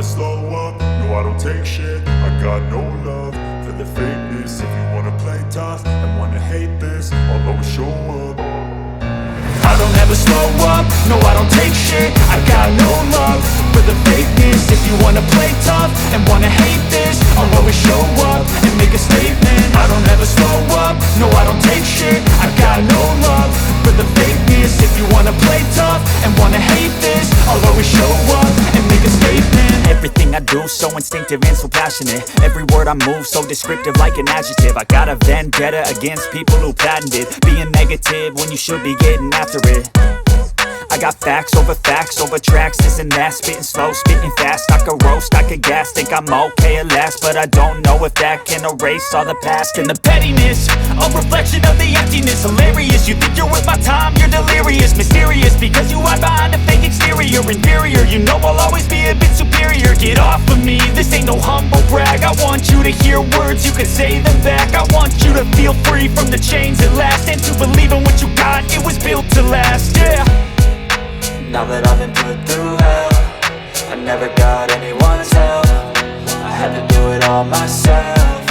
slow up, no I don't take shit. I got no love for the fakeness. If you wanna play tough and wanna hate this, I'll always show up. I don't ever slow up, no I don't take shit. I got no love for the fakeness. If you wanna play tough and wanna hate this, I'll always show up and make a statement. I don't ever slow up, no I don't take shit. I got no love for the fakeness. If you wanna play tough and wanna hate this, I'll always show up and make a statement. Everything I do so instinctive and so passionate. Every word I move so descriptive like an adjective. I got a vendetta against people who patented being negative when you should be getting after it. I got facts over tracks, this and that. Spitting slow, spitting fast. I could roast, I could gas. Think I'm okay at last, but I don't know if that can erase all the past. And the pettiness, a reflection of the emptiness. Hilarious, you think you're worth my time, you're delirious. Mysterious, because you hide behind a fake exterior. Inferior, you know I'll always be a bit superior. Get off of me, this ain't no humble brag. I want you to hear words, you can say them back. I want you to feel free from the chains at last, and to believe in what you got, it was built to last, yeah. Now that I've been put through hell, I never got anyone's help. I had to do it all myself.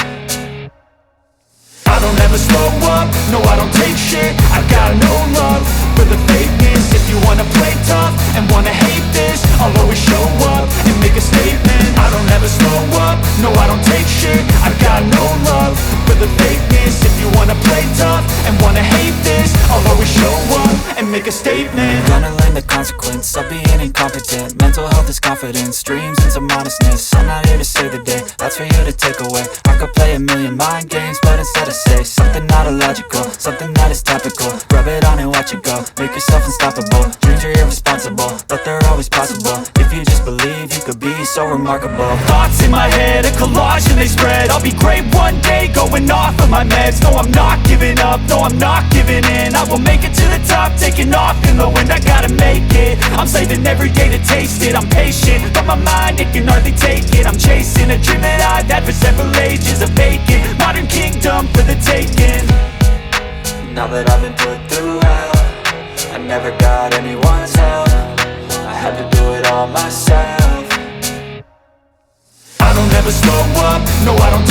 I don't ever slow up, no I don't take shit. I got no love for the fakeness. If you wanna play tough and wanna hate this, I'll always show up and make a statement. I don't ever slow up, no I don't take shit. I got no love for the fakeness. If you wanna play tough and wanna hate this, I'll always show up and make a statement. Gonna learn the consequence of being incompetent. Mental health is confidence, dreams and some modestness. I'm not here to save the day, that's for you to take away. I could play a million mind games, but instead I say something not illogical, something that is topical. Rub it on and watch it go, make yourself unstoppable. Dreams are irresponsible, but they're always possible. If you just believe, you could be so remarkable. Thoughts in my head, a collage and they spread. I'll be great one day, going off of my meds. No, I'm not giving up, no, I'm not giving in. I will make it to the top, taking off in the wind. I gotta make it, I'm saving every day to taste it. I'm patient, but my mind, it can hardly take it. I'm chasing a dream that I've had for several ages. A vacant, modern kingdom for the taking. Now that I've been put through hell, I never got anyone's help. I had to do it all myself. I don't ever slow up, no I don't